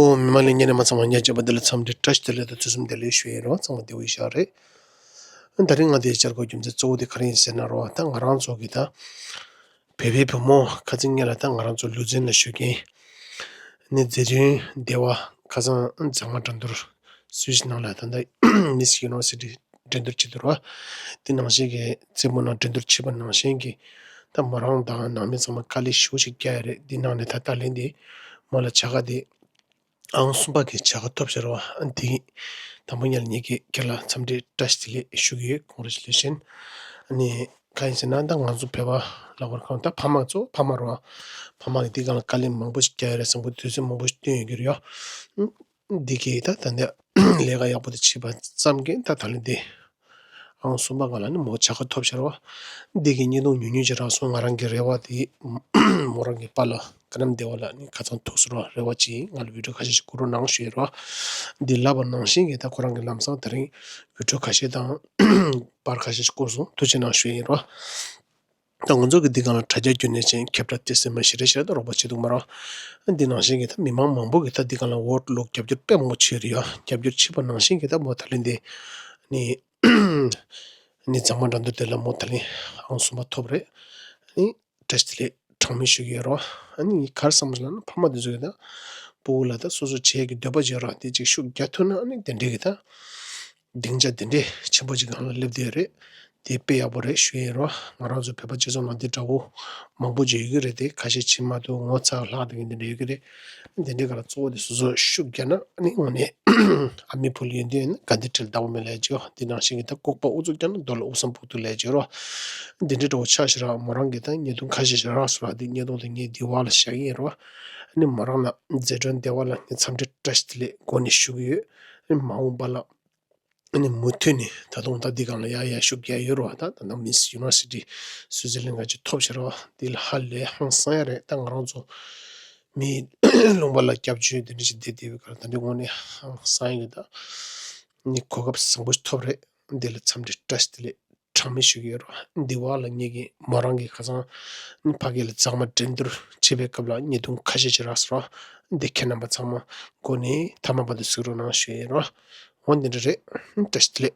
미말랭이네 마찬가지야 잡아들 참데 트러스트를 좀 delish웨로 좀 되위셔래 다른 어디 저거 좀 저기 그런 세나로 땅 알아서 저기다 베베부모 가진게라 땅 알아서 루진의 슈기 니제리 대와 가서 정말 전들 수신나라던데 미스 유니버시티 전들 치도록 디나시게 제모나 전들 치번 나시기 담마랑다 나면서 칼리 슈시게 디나네 타탈린디 몰라 차가디 안 숨바게 차가 톱셔로 안티 담보냐 얘기 결라 참디 트러스트리 슈기 congratulation 아니 가인스난다 간주 배워 라고 카운터 파마죠 파마로 파마이 디가 칼림 망보시게 해서 부터 망보시게 얘기요 디게다 단데 내가 야보드 치바 쌈게 다 달린데 안 숨바가는 뭐 차가 톱셔로 디기니도 뉴뉴지라서 말한게 레와디 모랑게 팔라 그럼 되올라니 가전 토스로 레와지 알 비디오 가시 고로 나오시로 딜라번 나오시게 다 고랑게 남서 드리 비디오 가시다 파르카시 고소 도지나 쉬로 당은저 그 디가나 찾아주네 제 캡터티스 마시레셔도 로봇치도 말아 디나시게 다 미망 망보게 다 디가나 워드록 캡처 빼모 치리야 캡처 치번 나시게 다뭐 달린데 니 니 자만단도 될라 못하니 안수마 토브레 니 테스트리 탐미슈게로 아니 칼삼슬란 파마드 저게다 보울라다 소소 체기 더버지라 디지 슈 갸토나 아니 덴데게다 딩자 덴데 쳔보지가 하나 렙데레 디페야보레 슈에로 마라조 페바지존 만디타고 망보지 이그레데 가시 치마도 ngocha 라드긴데 이그레 덴데가라 쪼데 소소 슈갸나 아니 오네 아미 폴리엔데 간디틀 다오멜레죠 디나싱이다 꼭바 우줄잖아 돌 우선 부들레죠 덴데도 차시라 모랑게다 니도 가시라스라디 니도 니 디왈 샤이로 아니 마라나 제전 데왈 참데 트러스트리 고니 슈기 마우발라 아니 못해니 다동다 디간라 야야 슈기야 요로하다 나 미스 유니버시티 스위저랜드 가지 톱시로 딜 할레 항상에 땅랑조 미 롱발라 캡주 되지 데디 그런데 오늘 항상이다 니 고급 상부 톱레 딜 참지 트러스트리 참미슈기로 디왈라 니기 모랑기 가서 니 파겔 잠마 덴드르 집에 갑라 니동 카시지라스로 데케나 마참마 고니 타마바드 수로나 쉐로 원디르레 테스트레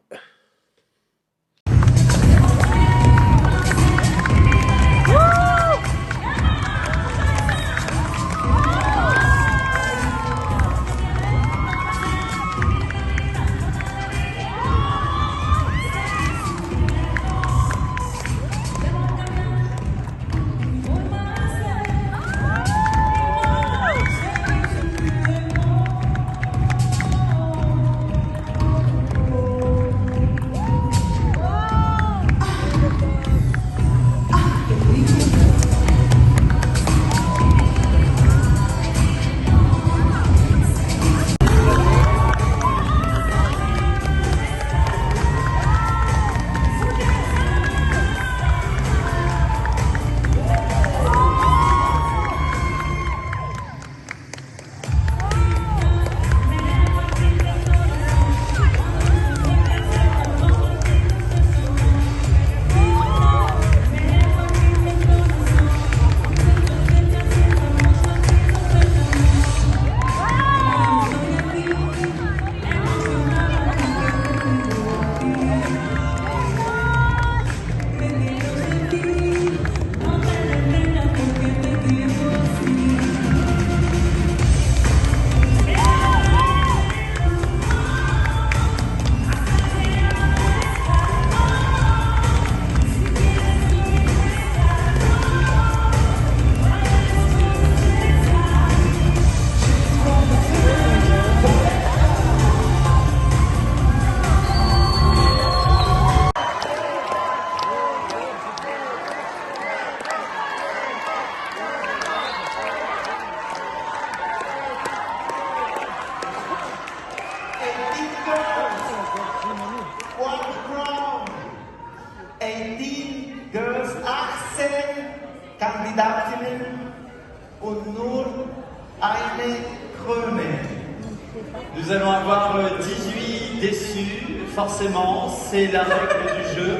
Nous allons avoir 18 déçus, forcément, c'est la règle du jeu.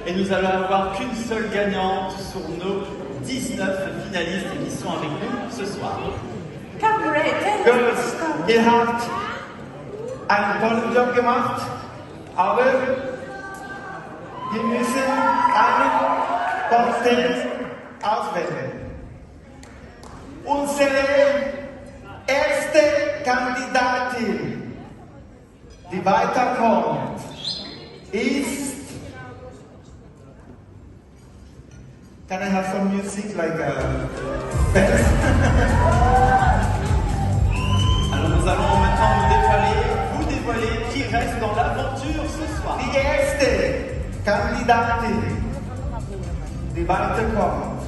Et nous allons avoir qu'une seule gagnante sur nos 19 finalistes qui sont avec nous ce soir. Girls, ihr habt einen tollen Job gemacht, aber wir müssen einen trotzdem auswählen. Unsere erste Kandidatin, die weiterkommt, ist. Can I have some music like a band? Alors nous allons maintenant vous dévoiler qui reste dans l'aventure ce soir. Die erste Kandidatin, die weiterkommt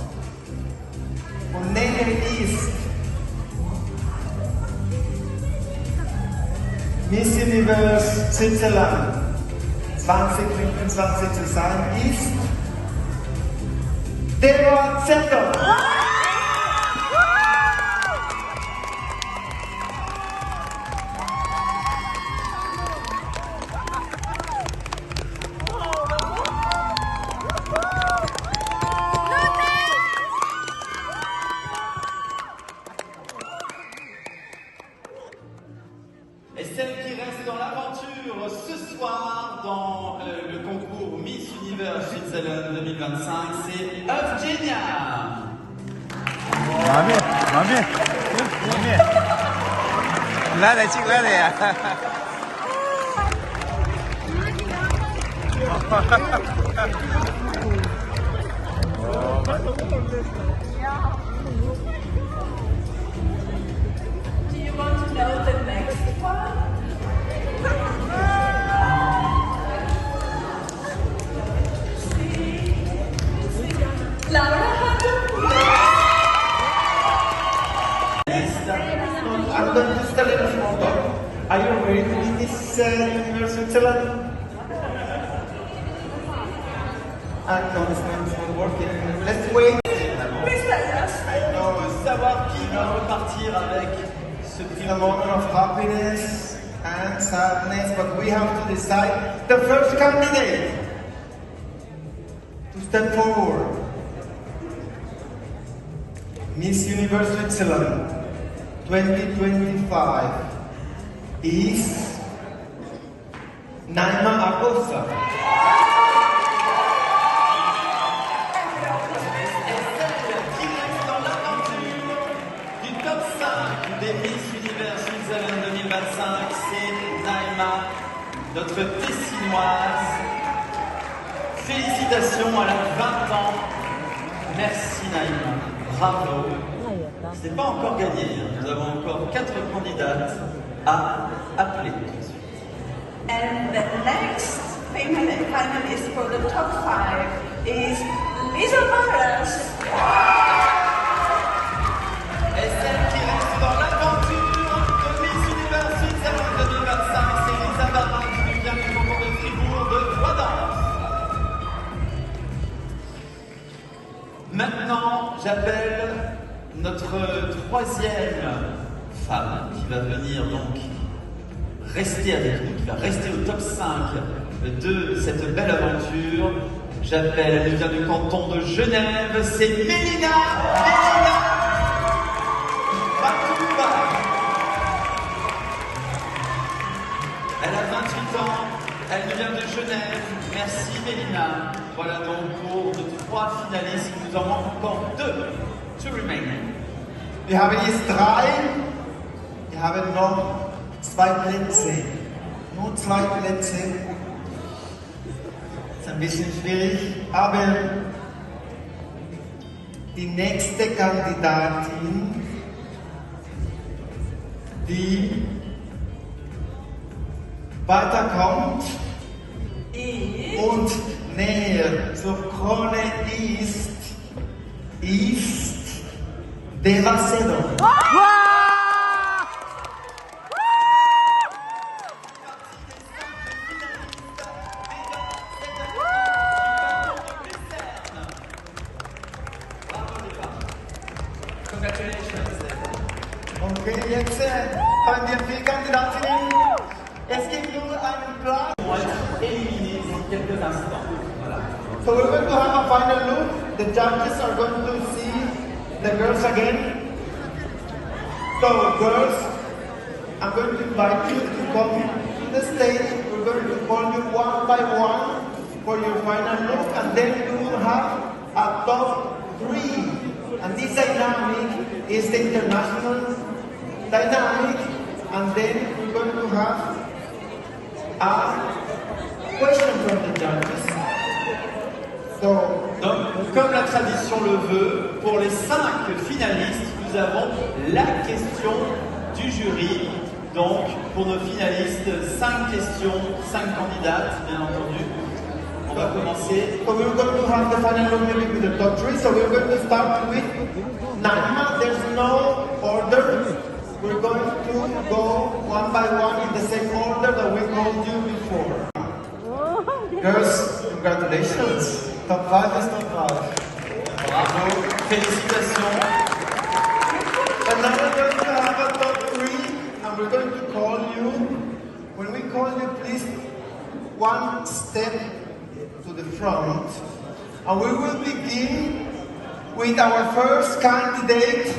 und näher ist Miss Universe Switzerland 2025 zu sein, ist Deborah Zettel. Et celle qui reste dans l'aventure ce soir dans le concours Miss Universe Switzerland 2025, c'est Eugenia. Mami. Lá da chiclana. Do you want to know the next one? Laura I'm going to just a little small. Are you ready to win this Universe Switzerland? No, it's not working. Let's wait. Savoir qui va repartir avec ce prix. A moment of happiness and sadness, but we have to decide the first candidate to step forward. Miss Universe Switzerland 2025 is Naima Acosta. Du top 5 des Miss Univers Switzerland 2025, c'est Naima, notre Tessinoise. Félicitations, elle a 20 ans. Merci Naima, bravo. Ce n'est pas encore gagné, nous avons encore 4 candidates à appeler. And the next finalist for the top 5 is Lisa Barras. Et celle qui reste dans l'aventure de Miss Univers Switzerland 2025, c'est Lisa Barra qui nous vient du concours de Fribourg de Voix Danse. Maintenant, j'appelle notre troisième femme qui va venir donc rester avec nous, qui va rester au top 5 de cette belle aventure. J'appelle, elle nous vient du canton de Genève, c'est Mélina Batouba. Elle a 28 ans, elle nous vient de Genève. Merci Mélina. Voilà donc pour nos 3 finalistes, il nous en manque encore 2 to remain. Wir haben jetzt 3. Wir haben noch 2 Plätze. Nur 2 Plätze. Ist ein bisschen schwierig, aber die nächste Kandidatin, die weiterkommt und näher zur Krone ist Deva Sedon. Okay, jetzt haben wir 4 Kandidatinnen. Es gibt nur einen Platz. On va être éliminés dans quelques instants. Voilà. So we're going to have a final look. The judges are going to see the girls again. So, girls, I'm going to invite you to come to the stage. We're going to call you one by one for your final look, and then you will have a top 3. And this dynamic is the international dynamic, and then we're going to have a question from the judges. So, Donc, comme la tradition le veut, pour les 5 finalistes, nous avons la question du jury. Donc, pour nos finalistes, 5 questions, 5 candidates, bien entendu. On va commencer. So we're going to have the final look maybe with the top 3. So we're going to start with Naima. There's no order. We're going to go one by one in the same order that we called you before. Girls, congratulations. Top 5 is top 5. Bravo, félicitations. And now we're going to have a top 3, and we're going to call you. When we call you, please one step to the front, and we will begin with our first candidate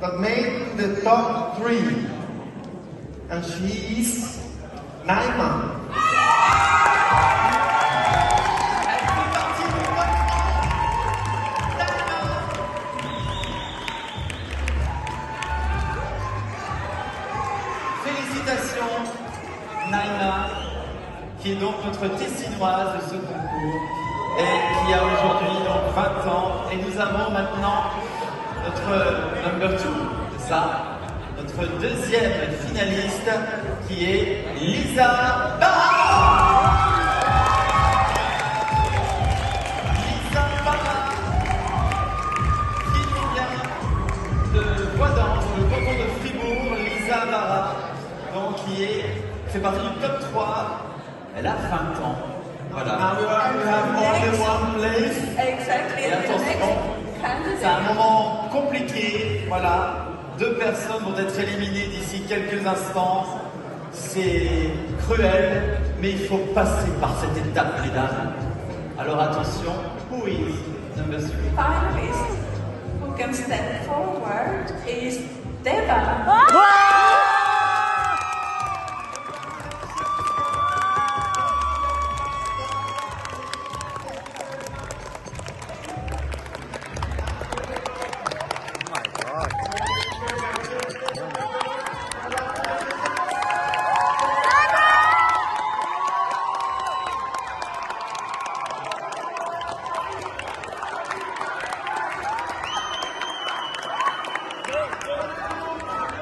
that made the top 3, and she is Naima. Félicitations, Naima, qui est donc notre Tessinoise de ce concours et qui a aujourd'hui donc 20 ans. Et nous avons maintenant notre number 2, c'est ça, notre deuxième finaliste qui est Lisa Barra. Lisa Barra, qui nous vient de Voidans, dans le canton de Fribourg. Lisa Barra, donc fait partie du top 3. Elle a 20 ans. Voilà. Now we have only one place. Exactly. Et The next attention, c'est un candidate. moment compliqué. Voilà. 2 personnes vont être éliminées d'ici quelques instants. C'est cruel, mais il faut passer par cette étape, mesdames. Alors attention, who is number 3? Finalist who can step forward is Deva.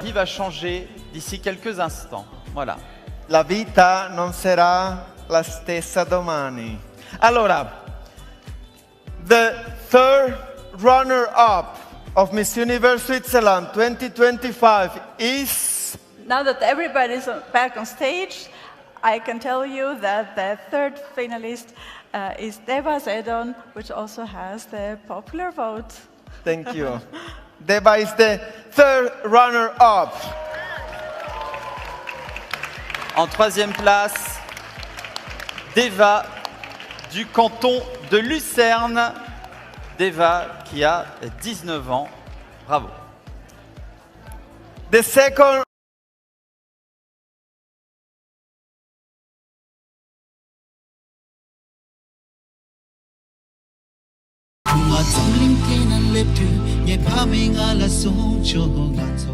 Qui va changer d'ici quelques instants. Voilà. La vita non sarà la stessa domani. Allora, the third runner-up of Miss Universe Switzerland 2025 is... Now that everybody's back on stage, I can tell you that the third finalist is Deva Zedon, which also has the popular vote. Thank you. Deva is the third runner-up. En 3e place, Deva du canton de Lucerne. Deva qui a 19 ans. Bravo. The second Nga tsamling kenan leptu ye paming ala so cho nga so